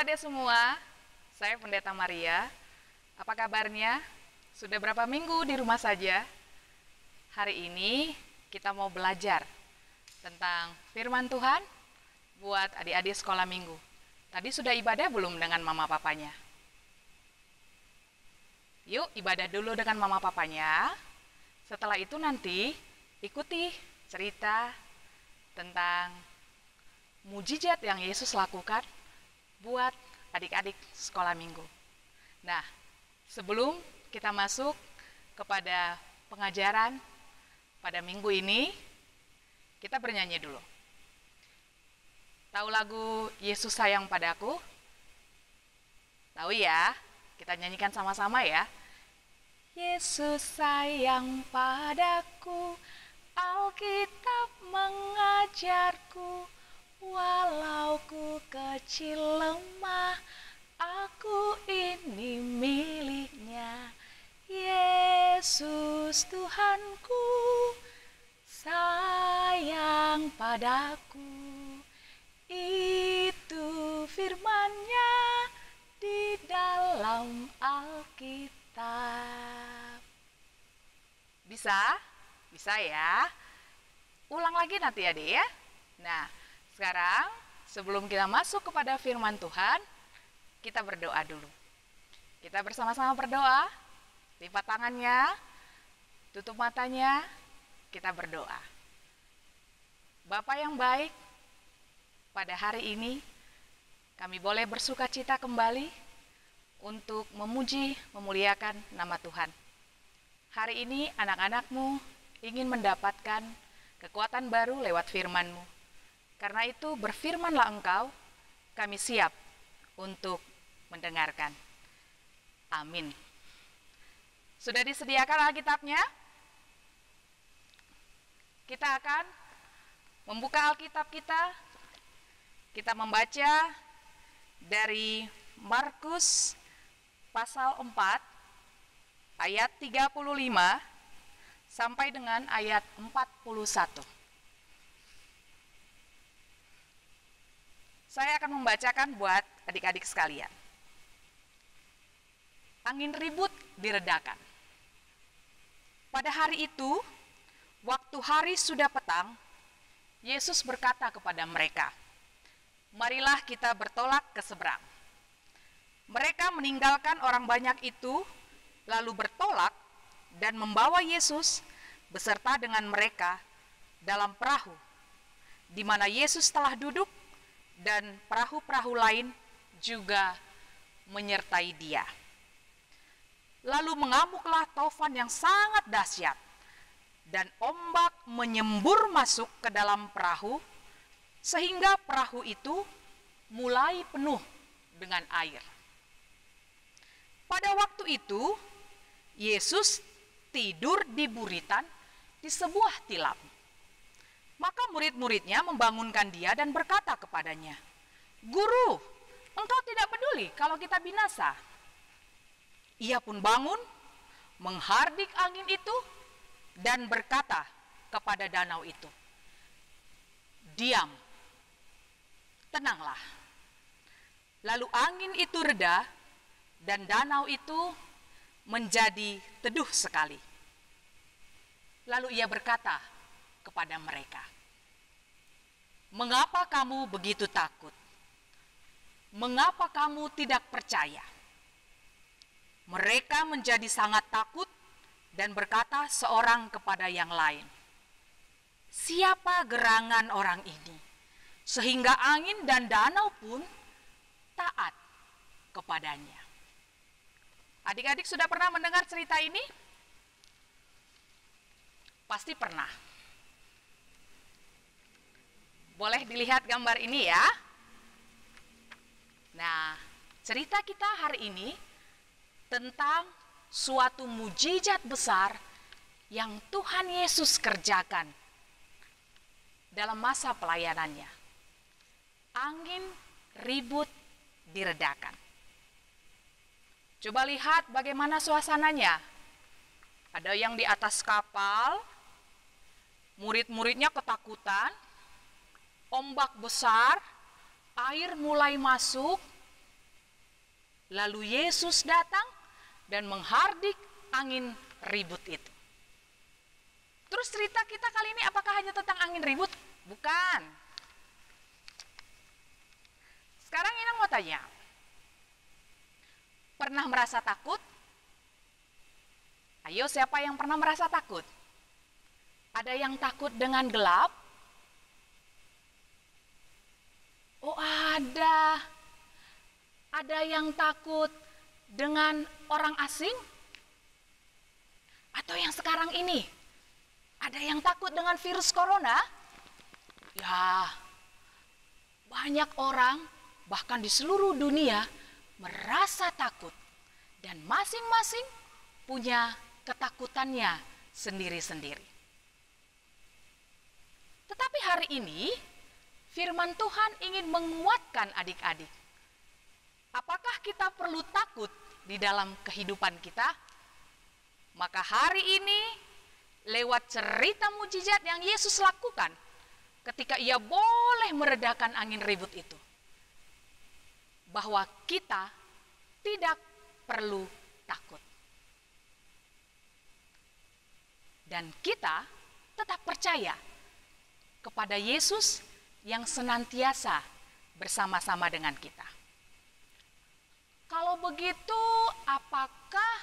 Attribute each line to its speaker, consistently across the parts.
Speaker 1: adik-adik semua, saya Pendeta Maria. Apa kabarnya? Sudah berapa minggu di rumah saja? Hari ini kita mau belajar tentang firman Tuhan buat adik-adik sekolah minggu. Tadi sudah ibadah belum dengan mama papanya? Yuk ibadah dulu dengan mama papanya. Setelah itu nanti ikuti cerita tentang mujizat yang Yesus lakukan buat adik-adik sekolah minggu. Nah, sebelum kita masuk kepada pengajaran pada minggu ini, kita bernyanyi dulu. Tahu lagu Yesus Sayang Padaku? Tahu ya? Kita nyanyikan sama-sama ya. Yesus sayang padaku, Alkitab mengajarku, walau ku kecil lemah, aku ini miliknya. Yesus Tuhanku, sayang padaku. Itu firman-Nya di dalam Alkitab. Bisa? Bisa ya? Ulang lagi nanti adik ya. Nah, sekarang sebelum kita masuk kepada firman Tuhan, kita berdoa dulu. Kita bersama-sama berdoa, lipat tangannya, tutup matanya, kita berdoa. Bapa yang baik, pada hari ini kami boleh bersuka cita kembali untuk memuji, memuliakan nama Tuhan. Hari ini anak-anak-Mu ingin mendapatkan kekuatan baru lewat firman-Mu. Karena itu berfirmanlah Engkau, kami siap untuk mendengarkan. Amin. Sudah disediakan Alkitabnya? Kita akan membuka Alkitab kita. Kita membaca dari Markus pasal 4 ayat 35 sampai dengan ayat 41. Saya akan membacakan buat adik-adik sekalian. Angin ribut diredakan. Pada hari itu, waktu hari sudah petang, Yesus berkata kepada mereka, "Marilah kita bertolak ke seberang." Mereka meninggalkan orang banyak itu, lalu bertolak dan membawa Yesus beserta dengan mereka dalam perahu, di mana Yesus telah duduk, dan perahu-perahu lain juga menyertai Dia. Lalu mengamuklah taufan yang sangat dahsyat, dan ombak menyembur masuk ke dalam perahu, sehingga perahu itu mulai penuh dengan air. Pada waktu itu, Yesus tidur di buritan di sebuah tilam. Maka murid-muridnya membangunkan Dia dan berkata kepadanya, "Guru, Engkau tidak peduli kalau kita binasa." Ia pun bangun, menghardik angin itu, dan berkata kepada danau itu, "Diam, tenanglah." Lalu angin itu reda, dan danau itu menjadi teduh sekali. Lalu ia berkata kepada mereka, "Mengapa kamu begitu takut? Mengapa kamu tidak percaya?" Mereka menjadi sangat takut dan berkata seorang kepada yang lain, "Siapa gerangan orang ini, sehingga angin dan danau pun taat kepadanya?" Adik-adik sudah pernah mendengar cerita ini? Pasti pernah. Boleh dilihat gambar ini ya. Nah, cerita kita hari ini tentang suatu mujizat besar yang Tuhan Yesus kerjakan dalam masa pelayanannya. Angin ribut diredakan. Coba lihat bagaimana suasananya. Ada yang di atas kapal, murid-muridnya ketakutan, ombak besar, air mulai masuk, Lalu Yesus datang dan menghardik angin ribut itu. Terus cerita kita kali ini apakah hanya tentang angin ribut? Bukan. Sekarang Inang mau tanya, pernah merasa takut? Ayo, siapa yang pernah merasa takut? Ada yang takut dengan gelap? Oh, ada. Ada yang takut dengan orang asing? Atau yang sekarang ini, ada yang takut dengan virus corona? Ya, banyak orang bahkan di seluruh dunia merasa takut. Dan masing-masing punya ketakutannya sendiri-sendiri. Tetapi hari ini, firman Tuhan ingin menguatkan adik-adik. Apakah kita perlu takut di dalam kehidupan kita? Maka hari ini, lewat cerita mujizat yang Yesus lakukan, ketika ia boleh meredakan angin ribut itu, bahwa kita tidak perlu takut. Dan kita tetap percaya kepada Yesus yang senantiasa bersama-sama dengan kita. Kalau begitu, apakah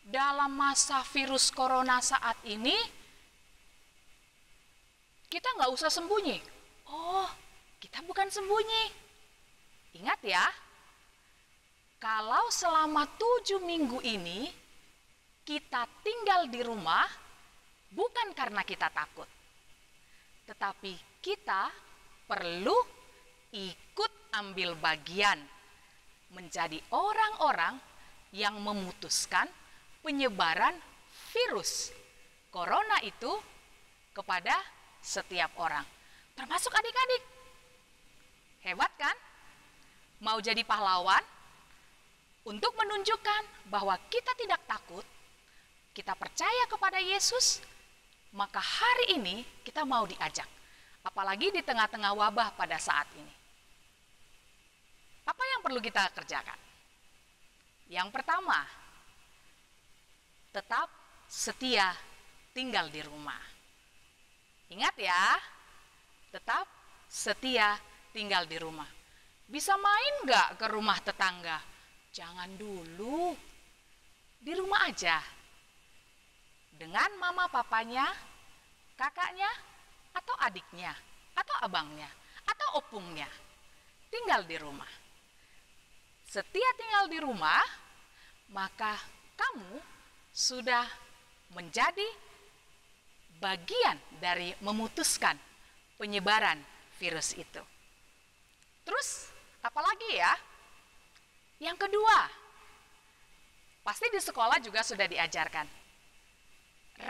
Speaker 1: dalam masa virus corona saat ini kita nggak usah sembunyi? Oh, kita bukan sembunyi. Ingat ya, kalau selama 7 minggu ini kita tinggal di rumah, bukan karena kita takut, tetapi kita perlu ikut ambil bagian menjadi orang-orang yang memutuskan penyebaran virus corona itu kepada setiap orang, termasuk adik-adik. Hebat kan? Mau jadi pahlawan untuk menunjukkan bahwa kita tidak takut, kita percaya kepada Yesus, maka hari ini kita mau diajak. Apalagi di tengah-tengah wabah pada saat ini. Apa yang perlu kita kerjakan? Yang pertama, tetap setia tinggal di rumah. Ingat ya, tetap setia tinggal di rumah. Bisa main nggak ke rumah tetangga? Jangan dulu, di rumah aja. Dengan mama papanya, kakaknya, atau adiknya, atau abangnya, atau opungnya. Tinggal di rumah. Setia tinggal di rumah, maka kamu sudah menjadi bagian dari memutuskan penyebaran virus itu. Terus, apalagi ya? Yang kedua, pasti di sekolah juga sudah diajarkan.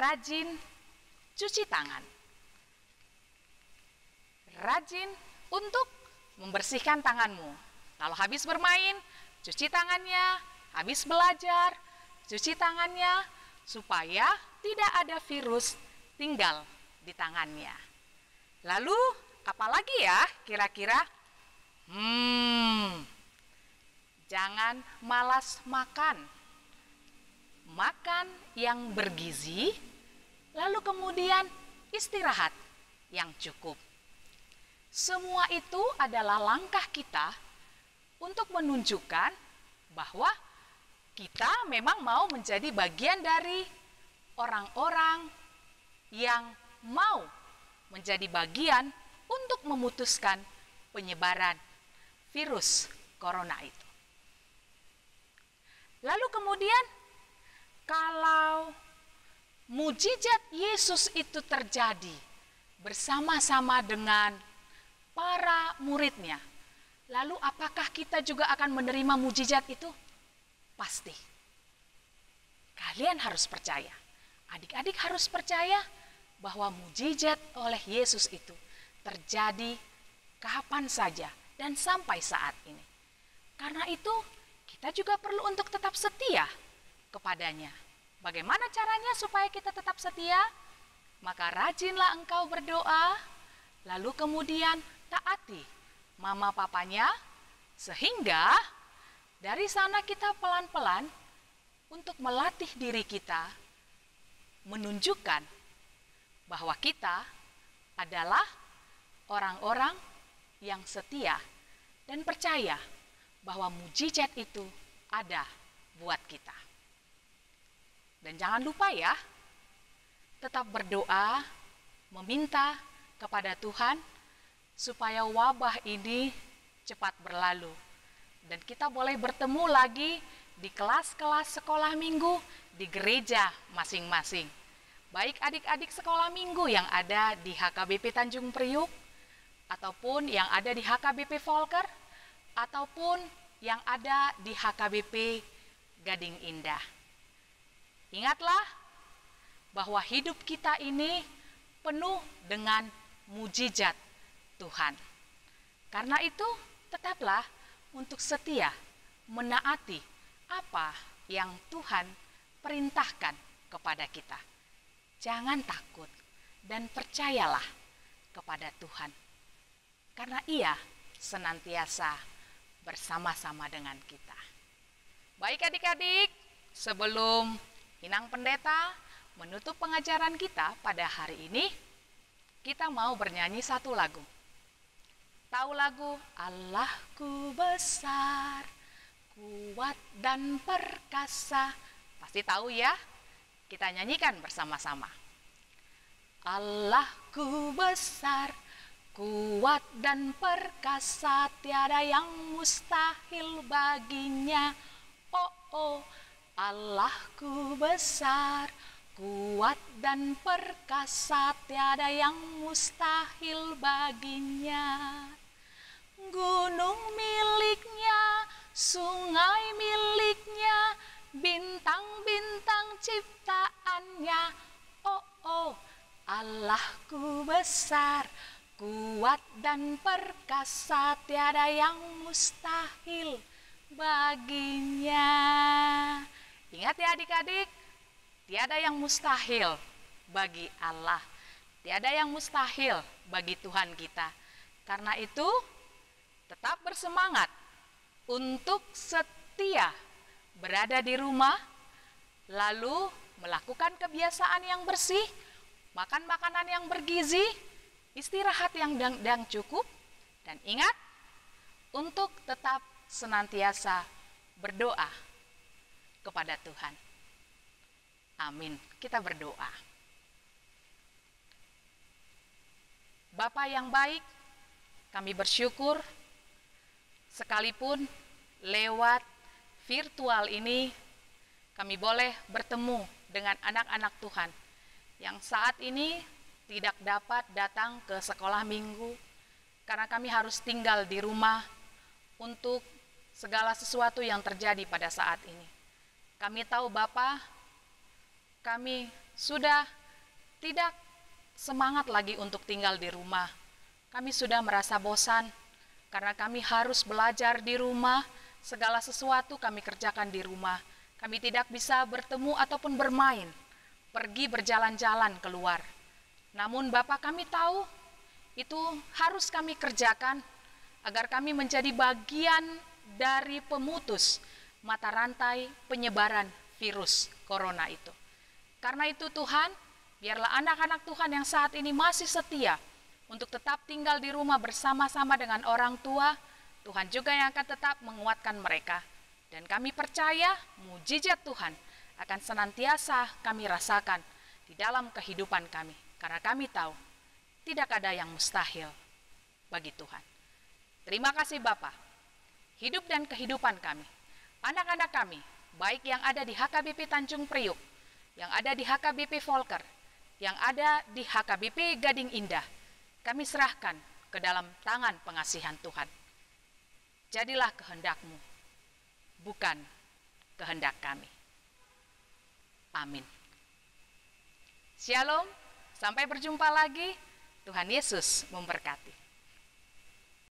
Speaker 1: Rajin cuci tangan. Rajin untuk membersihkan tanganmu. Kalau habis bermain, cuci tangannya. Habis belajar, cuci tangannya. Supaya tidak ada virus tinggal di tangannya. Lalu, apalagi ya kira-kira? Jangan malas makan. Makan yang bergizi, lalu kemudian istirahat yang cukup. Semua itu adalah langkah kita untuk menunjukkan bahwa kita memang mau menjadi bagian dari orang-orang yang mau menjadi bagian untuk memutuskan penyebaran virus corona itu. Lalu kemudian, kalau mujizat Yesus itu terjadi bersama-sama dengan para muridnya, lalu apakah kita juga akan menerima mujizat itu? Pasti. Kalian harus percaya. Adik-adik harus percaya bahwa mujizat oleh Yesus itu terjadi kapan saja dan sampai saat ini. Karena itu kita juga perlu untuk tetap setia kepadanya. Bagaimana caranya supaya kita tetap setia? Maka rajinlah engkau berdoa, lalu kemudian taati mama papanya, sehingga Dari sana kita pelan-pelan untuk melatih diri kita, menunjukkan bahwa kita adalah orang-orang yang setia dan percaya bahwa mujizat itu ada buat kita. Dan jangan lupa ya, tetap berdoa, meminta kepada Tuhan supaya wabah ini cepat berlalu. Dan kita boleh bertemu lagi di kelas-kelas sekolah minggu di gereja masing-masing. Baik adik-adik sekolah minggu yang ada di HKBP Tanjung Priuk, ataupun yang ada di HKBP Volker, ataupun yang ada di HKBP Gading Indah. Ingatlah bahwa hidup kita ini penuh dengan mujizat Tuhan. Karena itu, tetaplah untuk setia menaati apa yang Tuhan perintahkan kepada kita. Jangan takut dan percayalah kepada Tuhan. Karena Ia senantiasa bersama-sama dengan kita. Baik adik-adik, sebelum Inang Pendeta menutup pengajaran kita pada hari ini, kita mau bernyanyi satu lagu. Tahu lagu Allahku besar, kuat dan perkasa? Pasti tahu ya? Kita nyanyikan bersama-sama. Allahku besar, kuat dan perkasa, tiada yang mustahil baginya. Oh, oh, Allahku besar, kuat dan perkasa, tiada yang mustahil baginya. Gunung miliknya, sungai miliknya, bintang-bintang ciptaannya. Oh, oh, Allahku besar, kuat dan perkasa, tiada yang mustahil baginya. Ingat ya adik-adik, tiada yang mustahil bagi Allah. Tiada yang mustahil bagi Tuhan kita. Karena itu, tetap bersemangat untuk setia berada di rumah, lalu melakukan kebiasaan yang bersih, makan makanan yang bergizi, istirahat yang cukup, dan ingat untuk tetap senantiasa berdoa kepada Tuhan. Amin. Kita berdoa. Bapa yang baik, kami bersyukur sekalipun lewat virtual ini kami boleh bertemu dengan anak-anak Tuhan yang saat ini tidak dapat datang ke sekolah minggu karena kami harus tinggal di rumah untuk segala sesuatu yang terjadi pada saat ini. Kami tahu Bapa, kami sudah tidak semangat lagi untuk tinggal di rumah. Kami sudah merasa bosan karena kami harus belajar di rumah, segala sesuatu kami kerjakan di rumah. Kami tidak bisa bertemu ataupun bermain, pergi berjalan-jalan keluar. Namun Bapa, kami tahu itu harus kami kerjakan agar kami menjadi bagian dari pemutus mata rantai penyebaran virus corona itu. Karena itu Tuhan, biarlah anak-anak Tuhan yang saat ini masih setia untuk tetap tinggal di rumah bersama-sama dengan orang tua, Tuhan juga yang akan tetap menguatkan mereka. Dan kami percaya mujizat Tuhan akan senantiasa kami rasakan di dalam kehidupan kami. Karena kami tahu tidak ada yang mustahil bagi Tuhan. Terima kasih Bapa. Hidup dan kehidupan kami, anak-anak kami, baik yang ada di HKBP Tanjung Priuk, yang ada di HKBP Volker, yang ada di HKBP Gading Indah, kami serahkan ke dalam tangan pengasihan Tuhan. Jadilah kehendak-Mu, bukan kehendak kami. Amin. Shalom, sampai berjumpa lagi. Tuhan Yesus memberkati.